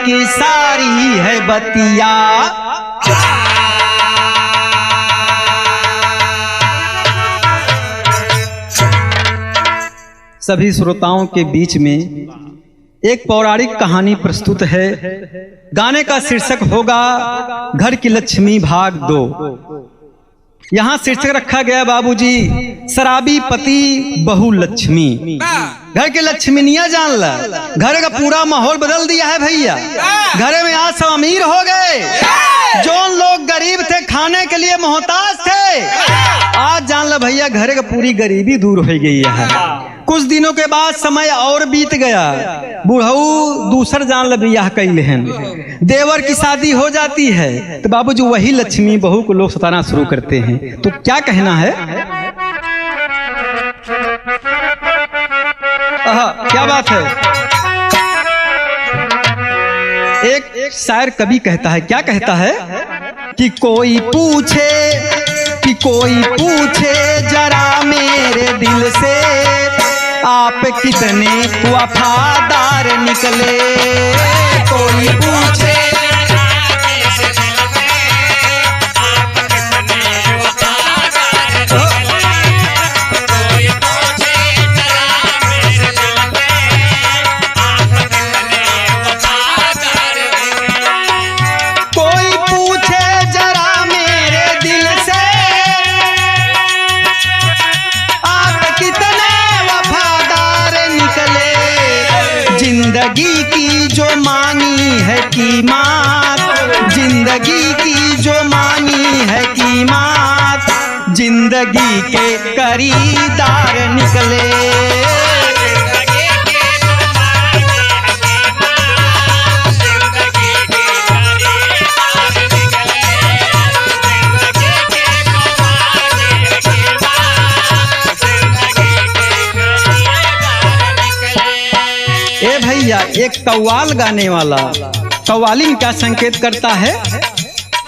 की सारी है बतिया। सभी श्रोताओं के बीच में एक पौराणिक कहानी प्रस्तुत है। गाने का शीर्षक होगा घर की लक्ष्मी भाग 2। यहाँ शीर्षक रखा गया बाबूजी, शराबी पति बहु लक्ष्मी। घर की लक्ष्मीनिया जान ला, घर का पूरा माहौल बदल दिया है भैया। घर में आज सब अमीर हो गए, जो लोग गरीब थे, खाने के लिए मोहताज थे, आज जान ला भैया घर का पूरी गरीबी दूर हो गई है। कुछ दिनों के बाद समय और बीत गया, बुढ़ऊ दूसर जान ला बियाह कैले हैं, देवर की शादी हो जाती है, तो बाबूजी वही लक्ष्मी बहू को लोग सताना शुरू करते हैं। तो क्या कहना है? क्या बात है? एक शायर कवि कहता है, क्या कहता है कि कोई पूछे जरा मेरे दिल से, आप कितने वफादार निकले। कोई पूछे जिंदगी की जो मानी है कीमत, जिंदगी की जो मानी है कीमत, जिंदगी के खरीदार निकले। भैया एक कव्वाल गाने वाला कव्वाली में क्या संकेत करता है?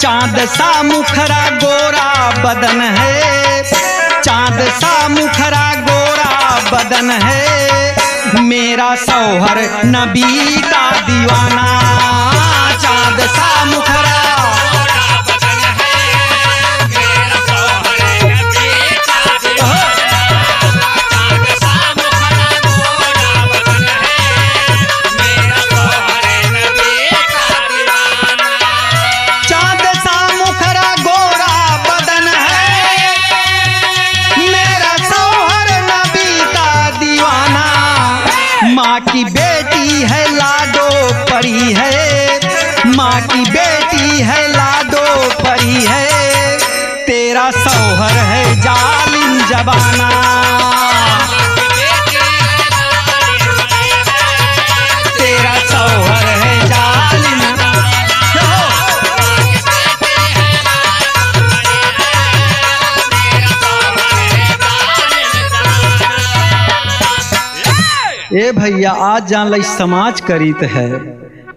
चांद सा मुखरा गोरा बदन है, चांद सा मुखरा गोरा बदन है, मेरा सौहर नबी का दीवाना। चांद सा मुखरा माँ की बेटी है लाडो परी है, माँ की बेटी है लाडो परी है, तेरा सौहर है जालिम जबाना। तेरा सौहर है जालिम। ए भैया आज जान ली समाज का रीत है,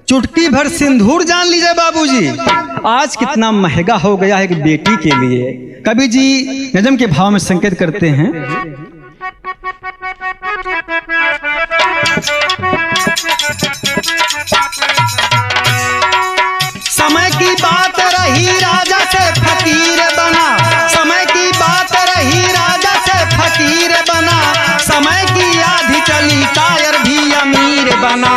चुटकी भर सिंदूर जान लीजिए बाबूजी, आज कितना महंगा हो गया है एक बेटी के लिए। कवि जी नजम के भाव में संकेत करते हैं, समय की बात रही राजा से फकीर बना, समय की बात रही राजा से फकीर बना, समय की आधी चली कायर भी अमीर बना।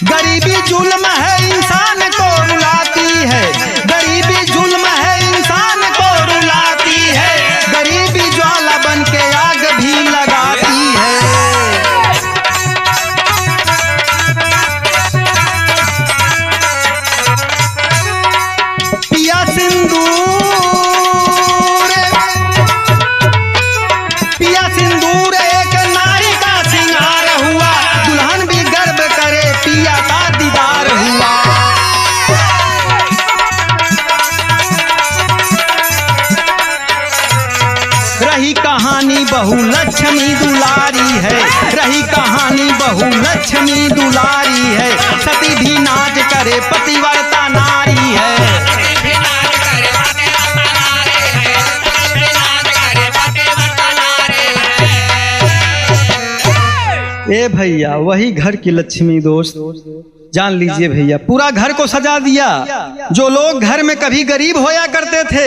गरीबी जुल्म है इंसान को रुलाती है, गरीबी जुल्म है इंसान को रुलाती है, गरीबी ज्वाला बन के आग भी लगाती है। पिया सिंदूर ए भैया वही घर की लक्ष्मी दोस्त, जान लीजिए भैया, पूरा घर को सजा दिया। जो लोग घर में कभी गरीब होया करते थे,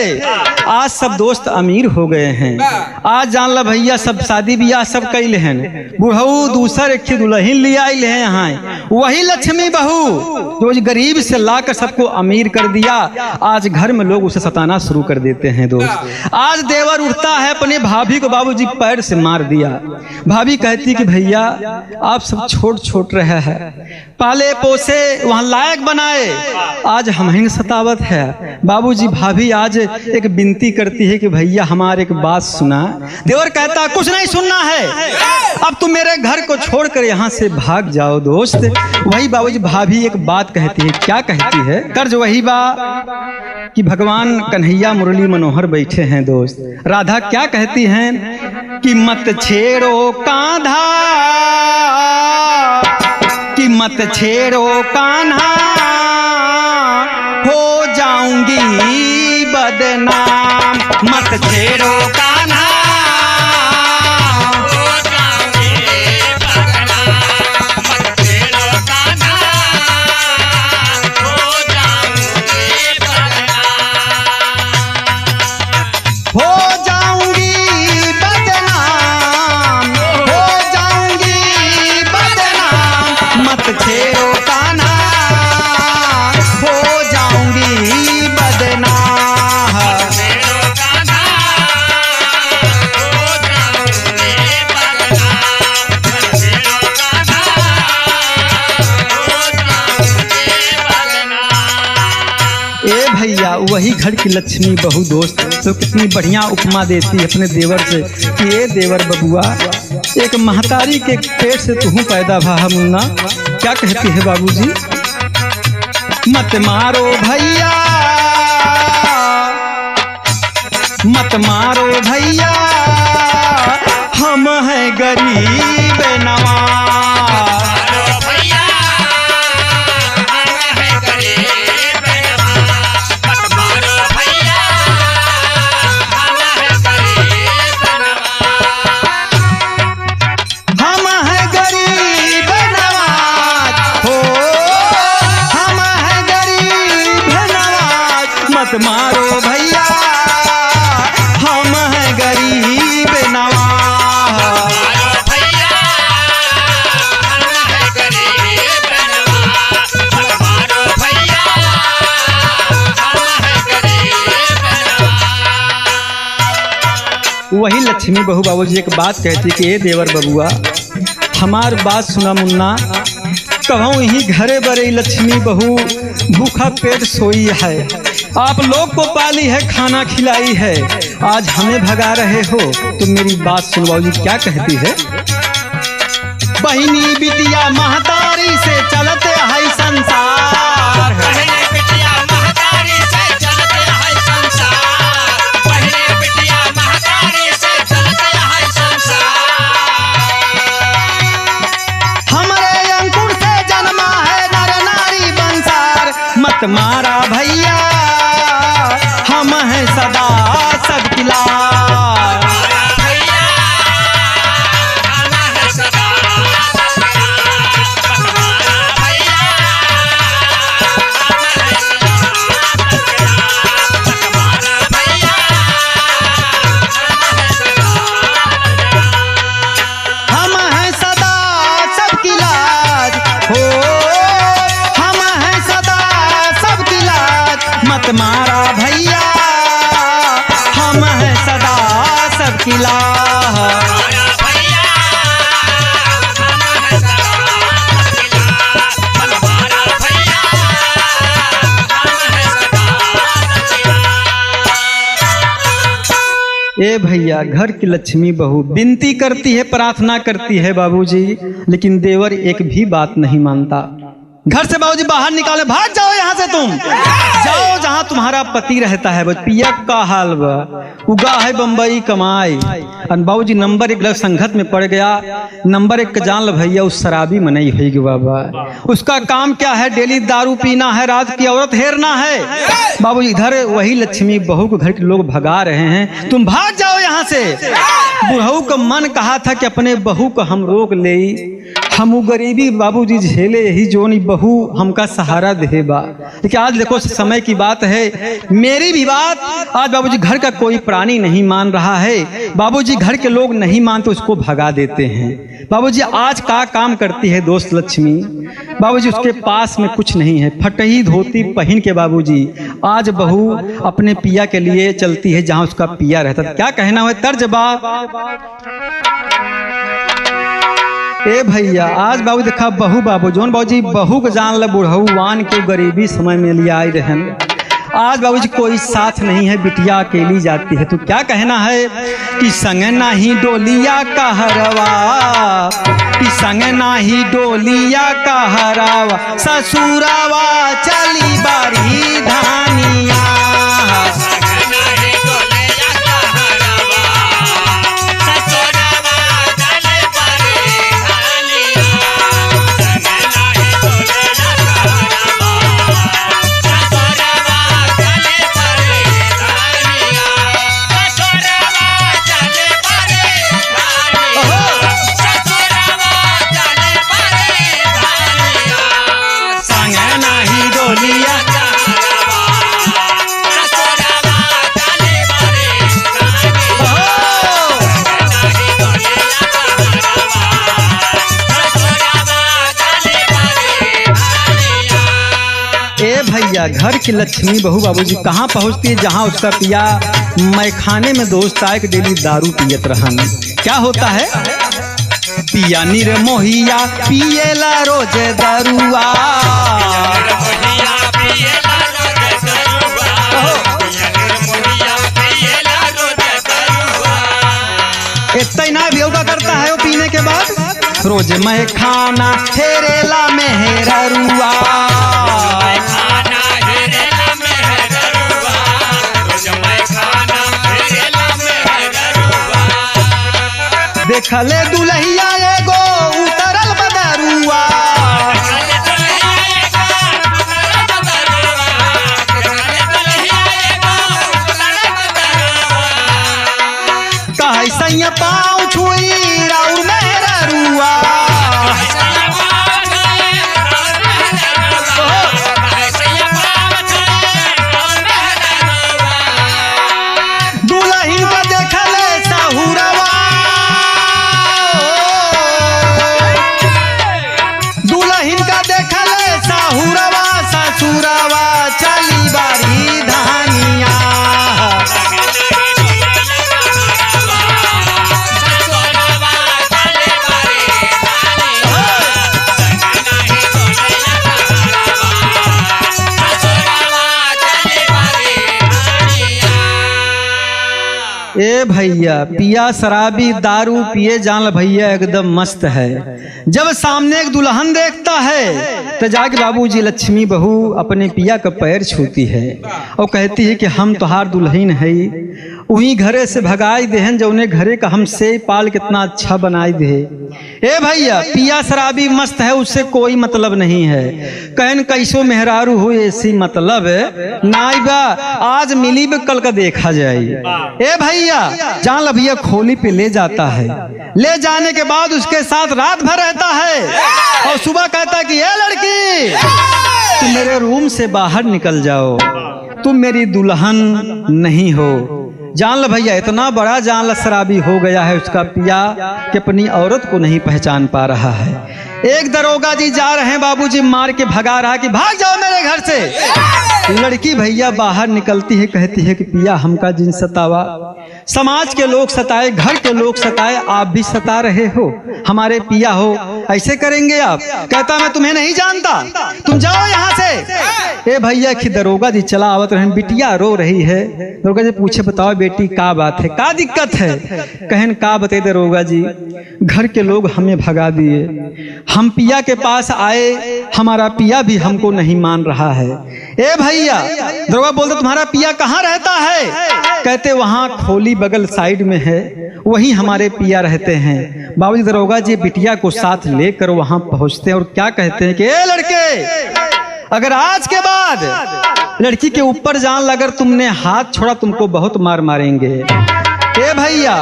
आज सब दोस्त अमीर हो गए हैं। आज जान ला भैया, सब शादी ब्याह सब कैले हैं, बुढ़ऊ दूसर एक दुल्हन ले आए हैं यहाँ। वही लक्ष्मी बहू जो गरीब से लाकर सबको अमीर कर दिया, आज घर में लोग उसे सताना शुरू कर देते हैं दोस्त। आज देवर उठता है अपने भाभी को बाबूजी पैर से मार दिया। भाभी कहती कि भैया आप सब छोट छोट रहे हैं, पाले पोसे वहां लायक बनाए, आज हमें सतावत है। बाबूजी भाभी आज एक विनती करती है कि भैया हमारे एक बात सुना। देवर कहता कुछ नहीं सुनना है, अब तुम मेरे घर को छोड़कर यहाँ से भाग जाओ दोस्त। वही बाबूजी भाभी एक बात कहती है, क्या कहती है? कर्ज वही बा कि भगवान कन्हैया मुरली मनोहर बैठे हैं दोस्त। राधा क्या कहती हैं कि मत छेड़ो कान्हा, कि मत छेड़ो कान्हा, हो जाऊंगी बदनाम। मत छेड़ो कान्हा, हो जाऊंगी बदनाम। मत छेड़ो कान्हा, हो जाऊंगी बदनाम। हो जाऊंगी बदनाम, हो जाऊंगी बदनाम। मत छेड़ो कान्हा, हो जाऊंगी बदनाम। ए भैया वही घर की लक्ष्मी बहू दोस्त तो कितनी बढ़िया उपमा देती है अपने देवर से कि ए देवर बबुआ, एक महतारी के पेट से तू पैदा भा मुन्ना। क्या कहती है बाबूजी? मत मारो भैया, मत मारो भैया, हम हैं गरीब नवाज। मत मारो भैया, हम हैं गरीब नवाज। वही लक्ष्मी बहू बाबूजी एक बात कहती कि ए देवर बबुआ, हमार बात सुना मुन्ना। कहूँ यही घरे बरे लक्ष्मी बहू भूखा पेट सोई है, आप लोग को पाली है, खाना खिलाई है, आज हमें भगा रहे हो। तो मेरी बात सुन बाबूजी क्या कहती है? बहिनी बिटिया महतारी से चलते है संसार, बहिनी बिटिया महतारी से चलते है संसार, बहिनी बिटिया महतारी से चलते है संसार। हमारे अंकुर से जन्मा है नर नारी बंसार। मत मारा भैया, हम हैं सदा सबकी लाज। हम हैं सदा सबकी लाज, हो हम हैं सदा सबकी लाज। मत मारा भैया, हम हैं सदा सबकी लाज। ए भैया घर की लक्ष्मी बहू विनती करती है, प्रार्थना करती है बाबूजी, लेकिन देवर एक भी बात नहीं मानता। घर से बाबूजी बाहर निकाले, भाग जाओ यहाँ से, तुम जाओ जहाँ तुम्हारा पति रहता है। पिया का हाल बा उगा है बम्बई कमाई। बाबूजी नंबर 1 गलत संगत में पड़ गया। नंबर 1 जान ल भैया उस शराबी में नहीं होगी बाबा। उसका काम क्या है? डेली दारू पीना है, रात की औरत हेरना है। बाबूजी इधर वही लक्ष्मी बहू को घर के लोग भगा रहे हैं, तुम भाग जाओ यहाँ से। बुढ़ऊ का मन कहा था कि अपने बहू को हम रोक ले, हम गरीबी बाबूजी झेले यही जो नहीं बहू हमका सहारा देबा। लेकिन आज देखो समय की बात है, मेरी भी बात आज बाबूजी घर का कोई प्राणी नहीं मान रहा है। बाबूजी घर के लोग नहीं मानते उसको भगा देते हैं। बाबूजी आज का काम करती है दोस्त लक्ष्मी। बाबूजी उसके पास में कुछ नहीं है, फटही धोती पहन के बाबूजी आज बहू अपने पिया के लिए चलती है जहां उसका पिया रहता। क्या कहना है तर्जबा? ए भैया आज बाबू देखा बहू बाबू जोन बाबूजी बहू के जान ल बुढ़ऊवान के गरीबी समय में ले आए रहन। आज बाबूजी कोई साथ नहीं है, बिटिया अकेली जाती है। तो क्या कहना है कि संग नाही डोलिया का हरवा, कि संग नाही डोलिया का हरावा, ससुरावा चली बारी धानिया। घर की लक्ष्मी बहू बाबूजी कहाँ पहुँचती है? जहाँ उसका पिया मैखाने में दोस्त आए के डेली दारू पियत रहन। क्या होता है? पिया निर्मोहिया पियला रोज दारुआ, इतना भी योगा करता है वो पीने के बाद। रोज मैखाना हेरेला मेहरुआ, देखले दुल्हिया एगो उतरल बदरुआ, कहे सैया पाँव छुई राउर मेहरुआ, दुल्हिन को देखले साहुरवा, साहुरवा ससुरवा चली बारी धानिया। ए भैया पिया शराबी दारू पिए जान भैया एकदम मस्त है। जब सामने एक दुल्हन देखता है तो जाके बाबूजी लक्ष्मी बहू अपने पिया का पैर छूती है और कहती है कि हम तोहार दुल्हन है, वही घरे से भगाई देहन जो उन्हें घरे का हमसे पाल कितना अच्छा बनाई दे। ए भैया पिया शराबी मस्त है, उससे कोई मतलब नहीं है। कहन कैसो मेहरारू हो ऐसी मतलब नाई बा, आज मिली भी कल का देखा जाए। ए भैया जान ल भैया खोली पे ले जाता है, ले जाने के बाद उसके साथ रात भर रहता है और सुबह कहता है कि ये लड़की तुम मेरे रूम से बाहर निकल जाओ, तुम मेरी दुल्हन नहीं हो। जान ल भैया इतना बड़ा जान ल शराबी हो गया है उसका पिया कि अपनी औरत को नहीं पहचान पा रहा है। एक दरोगा जी जा रहे हैं, बाबूजी मार के भगा रहा है कि भाग जाओ मेरे घर से। लड़की भैया बाहर निकलती है, कहती है कि पिया हमका जिन सतावा, समाज के लोग सताए, घर के लोग सताए, आप भी सता रहे हो, हमारे पिया हो, ऐसे करेंगे आप? कहता मैं तुम्हें नहीं जानता, तुम जाओ यहाँ से। ए भैया कि दरोगा जी चला आवत रहे, बिटिया रो रही है। दरोगा जी पूछे बताओ बेटी का बात है, का दिक्कत है? कहन का बते दरोगा जी, घर के लोग हमें भगा दिए, हम पिया के पास आए, हमारा पिया भी हमको नहीं मान रहा है। ए भैया दरोगा बोलते तुम्हारा पिया कहाँ रहता है? कहते वहाँ खोली बगल साइड में है, वहीं हमारे पिया रहते हैं। बाबूजी दरोगा जी बिटिया को साथ लेकर वहाँ पहुँचते हैं और क्या कहते हैं कि ए लड़के, अगर आज के बाद लड़की के ऊपर जान अगर तुमने हाथ छोड़ा तुमको बहुत मार मारेंगे। ए भैया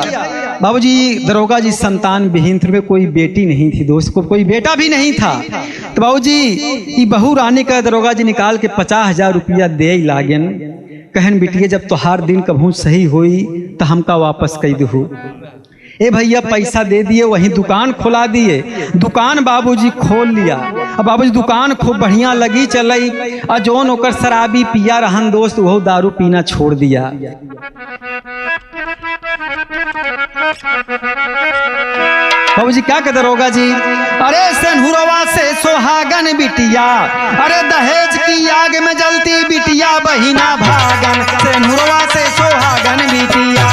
बाबूजी दरोगा जी संतान विहीन थे, कोई बेटी नहीं थी दोस्त, को कोई बेटा भी नहीं था। तो बाबूजी ये बहू रानी का दरोगा जी निकाल के 50,000 रुपया दे लागन, कहन बिटिया जब तोहार दिन कभू सही हुई तो हमका वापस कह दू। ए भैया पैसा दे दिए, वहीं दुकान खोला दिए, दुकान बाबूजी खोल लिया। अब बाबूजी दुकान खूब बढ़िया लगी चलई, और जोन ओकर शराबी पिया रहन दोस्त वो दारू पीना छोड़ दिया। बाबूजी क्या कहते दरोगा जी, अरे सेनुरवा से सोहागन बिटिया, अरे दहेज की आग में जलती बिटिया बहिना भागन, सेनुरवा से सोहागन बिटिया।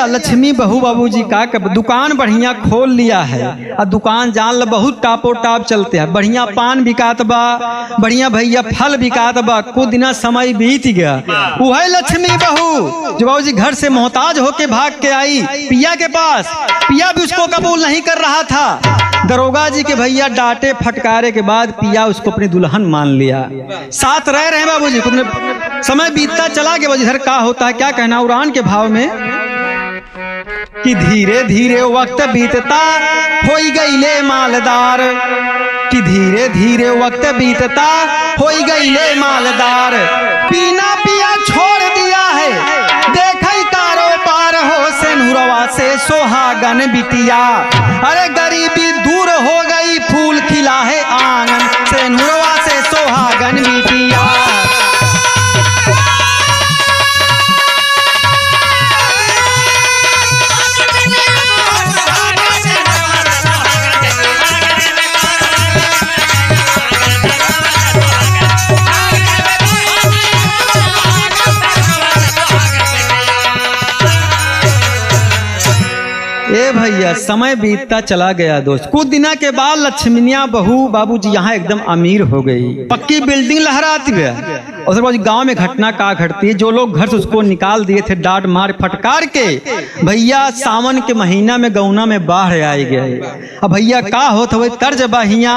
लक्ष्मी बहू बाबूजी का दुकान बढ़िया खोल लिया है, और दुकान जान ल बहुत टापो टाप चलते हैं, बढ़िया पान बिकात बा, बढ़िया भैया फल बिकात बा। कुछ दिना समय बीत गया, वह लक्ष्मी बहू जो बाबूजी घर से मोहताज होके भाग के आई पिया के पास, पिया भी उसको कबूल नहीं कर रहा था। दरोगा जी के भैया डांटे फटकारे के बाद पिया उसको अपनी दुल्हन मान लिया, साथ रह रहे हैं बाबूजी। समय बीतता चला गया। इधर क्या होता है, क्या कहना उड़ान के भाव में कि धीरे धीरे वक्त बीतता होई गईले मालदार, कि धीरे धीरे वक्त बीतता होई गईले मालदार, पीना पिया छोड़ दिया है देखई कारोबार हो, सेनुरवा से सोहागन बिटिया, अरे गरीबी दूर हो गई फूल खिला है आंगन, सेनुरवा से सोहागन बिटिया। भैया समय बीतता चला गया दोस्त। कुछ दिना के बाद लक्ष्मीनिया बहू बाबूजी यहाँ एकदम अमीर हो गई, पक्की बिल्डिंग लहराती है। और बाबूजी गांव में घटना का घटती है, जो लोग घर से उसको निकाल दिए थे डांट मार फटकार के, भैया सावन के महीना में गौना में बाढ़ आई गए। अब भैया का होत हुए तर्ज बहिया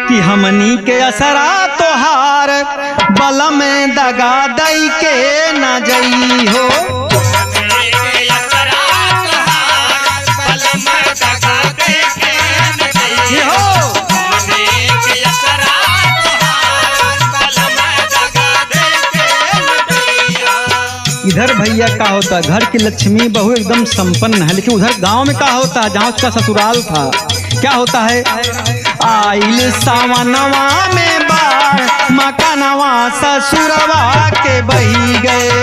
कि हमनी के असरा तोहार बल में दगा दई के न जई हो, इधर भैया क्या होता है, घर की लक्ष्मी बहू एकदम संपन्न है, लेकिन उधर गांव में क्या होता है, जहाँ उसका ससुराल था, क्या होता है, आइल सावनवा में बाढ़ मकानवा ससुरवा के बही गए।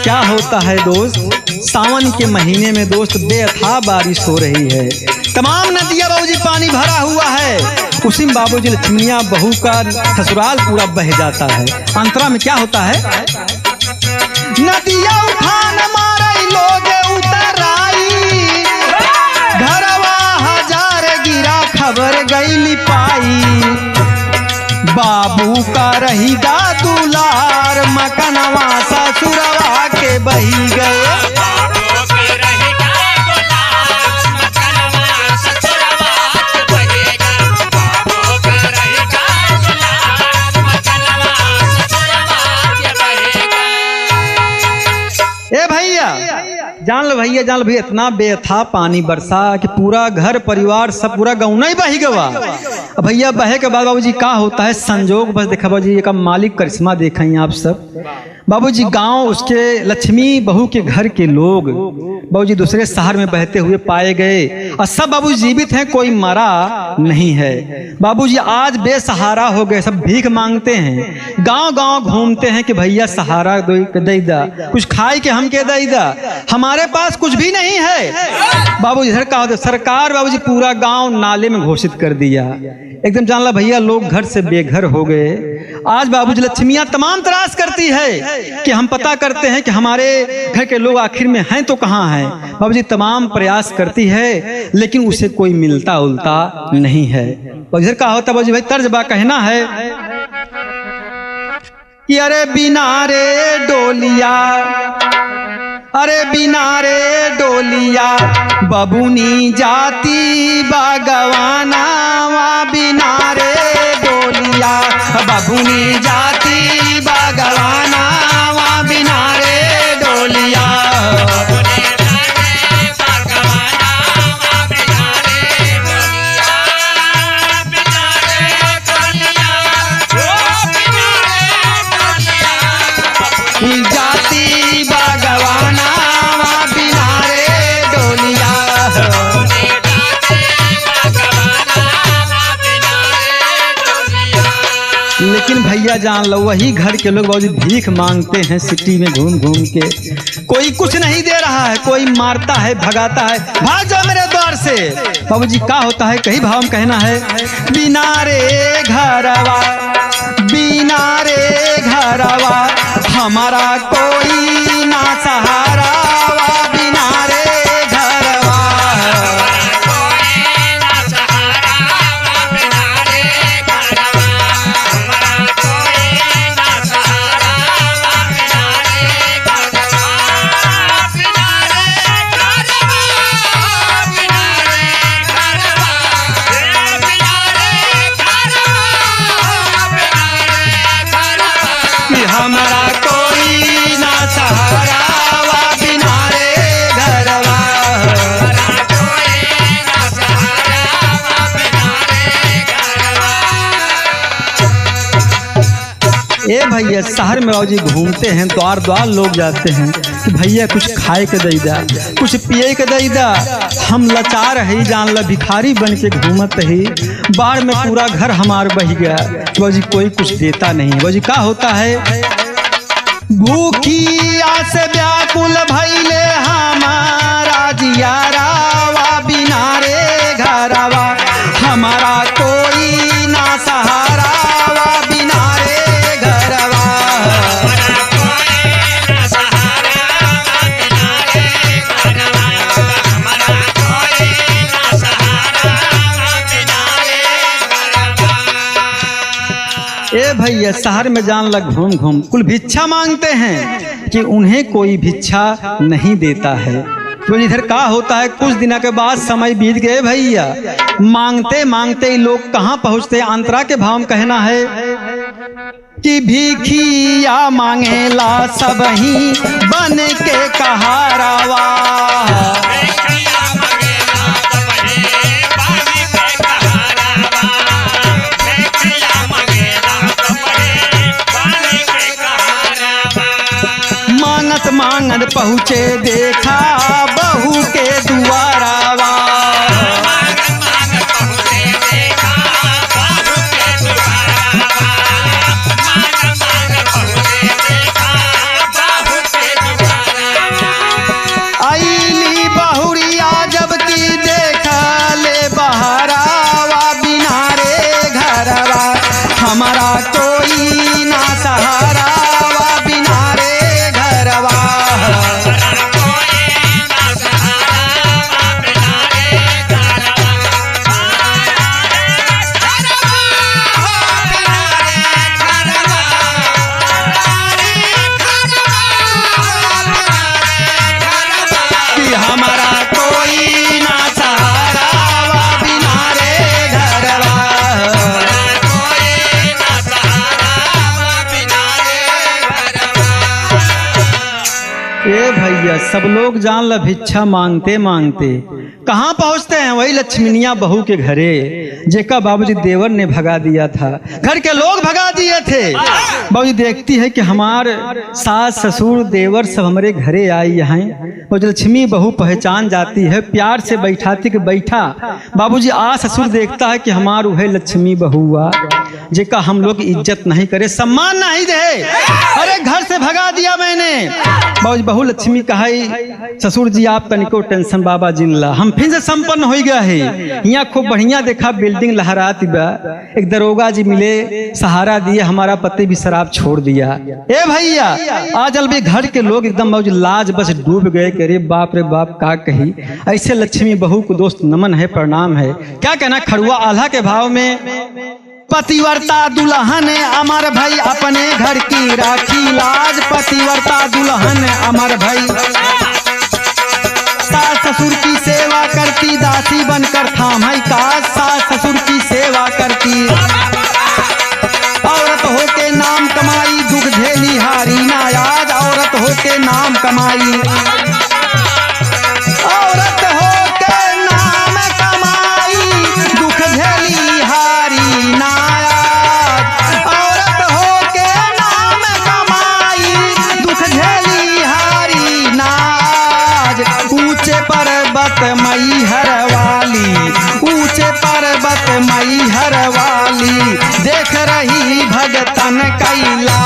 क्या होता है दोस्त, सावन के महीने में दोस्त बेअथा बारिश हो रही है, तमाम नदियां बाबूजी पानी भरा हुआ है, उसी में बाबूजी लक्ष्मीनिया बहू का ससुराल पूरा बह जाता है। अंतरा में क्या होता है, नदिया उफान मारे लोग उतर आई, घरवा हजार गिरा खबर गई पाई, बाबू का रहीगा दुलार मकनवा ससुरवा के बही गए। ए भैया जान लो भैया, जान लो भैया, इतना बेथा पानी बरसा कि पूरा घर परिवार सब पूरा गौना ही बही गवा। अब भैया बहे के बाद बाबूजी क्या होता है, संजोग बस देखा बाबूजी, एक मालिक करिश्मा देखा ही आप सब बाबूजी। गांव उसके लक्ष्मी बहू के घर के लोग बाबूजी दूसरे शहर में बहते हुए पाए गए, और सब बाबूजी जीवित हैं, कोई मरा नहीं है। बाबूजी आज बेसहारा हो गए, सब भीख मांगते हैं, गांव गांव घूमते हैं कि भैया सहारा दे दा, कुछ खाए के हम के दे दा, हमारे पास कुछ भी नहीं है। बाबूजी इधर का सरकार बाबूजी पूरा गांव नाले में घोषित कर दिया, एकदम जान ला भैया लोग घर से बेघर हो गए। आज बाबूजी लक्ष्मियां तमाम तलाश करती है कि हम पता करते हैं कि हमारे घर के लोग आखिर में हैं तो कहाँ हैं। बाबूजी तमाम प्रयास करती है लेकिन उसे कोई मिलता उलता नहीं है। इधर का होता बाबूजी भाई तर्ज बा कहना है कि अरे बिना रे डोलिया, अरे बिना रे डोलिया बबुनी जाती बागवाना, बिना रे डोलिया बबुनी जाती बागवाना, बिना रे डोलिया। जाती बागवाना बिना रे डोलिया, लेकिन भैया जान लो वही घर के लोग बाबूजी भीख मांगते हैं सिटी में घूम घूम के, कोई कुछ नहीं दे रहा है, कोई मारता है भगाता है, भाग जाओ मेरे द्वार से। बाबूजी क्या होता है कहीं भाव में कहना है बिना रे घरवा, बिना रे घरवा हमारा कोई ना सहारा, बिना रे घरवा। हमारा कोई ना सहारा बिना रे घरवा, ए भैया शहर में बाबूजी घूमते हैं, द्वार द्वार लोग जाते हैं कि भैया कुछ खाए के दे दा, कुछ पिए के दे दा। हम लाचार है जान ला, भिखारी बन के घूमत ही, बाढ़ में पूरा घर हमार बह गया, बाबूजी कोई कुछ देता नहीं। बाबूजी क्या होता है भूखिया से व्याकुल भइले हमारा जियारावा, बिना रे घरवा हमारा कोई ना सहारा, बिना रे घरवा। ए भैया शहर में जान लग घूम घूम कुल भिक्षा मांगते हैं कि उन्हें कोई भिक्षा नहीं देता है। तो इधर क्या होता है कुछ दिनों के बाद समय बीत गए भैया, मांगते मांगते लोग कहाँ पहुँचते। अंतरा के भाव में कहना है कि भिखिया मांगेला सब ही बन के कहारावा, मांगन पहुँचे देखा बहू के दुआरावा, आईली बहुरिया जबकि देखा ले बहरावा, बिना रे घरवा हमारा कोई ना सहारा, बिना रे घरवा। हमारा कोई ना सहारा बिना रे घरवा, ए भैया सब लोग जान ला भिक्षा मांगते मांगते कहाँ पहुँचते हैं, वही लक्ष्मीनिया बहू के घरे। जेका बाबूजी देवर ने भगा दिया था, घर के लोग भगा दिए थे। बाबूजी देखती है कि हमार सास ससुर देवर सब हमारे घरे आई हैं। वो लक्ष्मी बहू पहचान जाती है, प्यार से बैठाती कि बैठा। बाबूजी आ ससुर देखता है कि हमार वह लक्ष्मी बहू हुआ जेका हम लोग इज्जत नहीं करे, सम्मान नहीं दे, अरे घर से भगा दिया मैंने। बाबूजी बहू लक्ष्मी कहा ससुर जी आप तनिको टेंशन बाबा जिनला, हम फिर से संपन्न हो गया है। यहाँ खूब बढ़िया देखा बिल्डिंग लहराती बा, एक दरोगा जी मिले, सहारा दिया, हमारा पति भी शराब छोड़ दिया। ए भैया आज अलबे घर के लोग एकदम बाबूजी लाज बस डूब गए, करे बाप रे बाप का कही। ऐसे लक्ष्मी बहू को दोस्त नमन है, प्रणाम है। क्या कहना खड़ुआ आल्हा के भाव में, पतिवर्ता दुल्हन अमर भाई अपने घर की राखी लाज, पतिवर्ता दुल्हन अमर भाई सास ससुर की सेवा करती, दासी बनकर थाम है काज, सास ससुर की सेवा करती। औरत होके नाम कमाई, दुख झेली हारी ना याद, औरत होके नाम कमाई, औरत होके नाम कमाई, दुख झेली हारी ना याद, औरत होके नाम कमाई, दुख झेली हारी ना याद। ऊंचे पर्वत मई हर वाली, ऊंचे पर्वत मई हर वाली, देख रही भगतन कैला।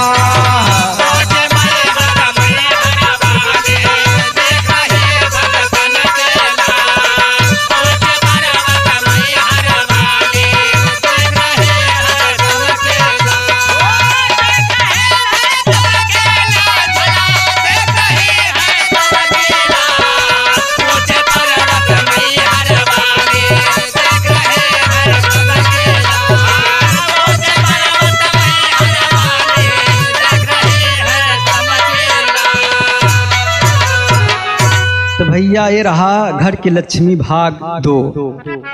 तो भैया ये रहा घर की लक्ष्मी भाग 2।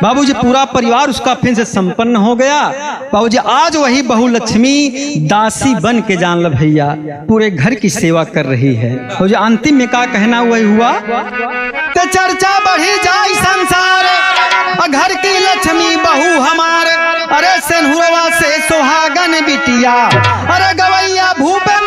बाबूजी पूरा परिवार उसका फिर से संपन्न हो गया। बाबूजी आज वही बहू लक्ष्मी दासी बन के जान ल भैया पूरे घर की सेवा कर रही है। तो जो अंतिम में का कहना वही हुआ, तो चर्चा बढ़ी जाए संसार, घर की लक्ष्मी बहू हमारे, अरे सेनुरवा से सुहागन बिटिया, अरे गवैया भूपे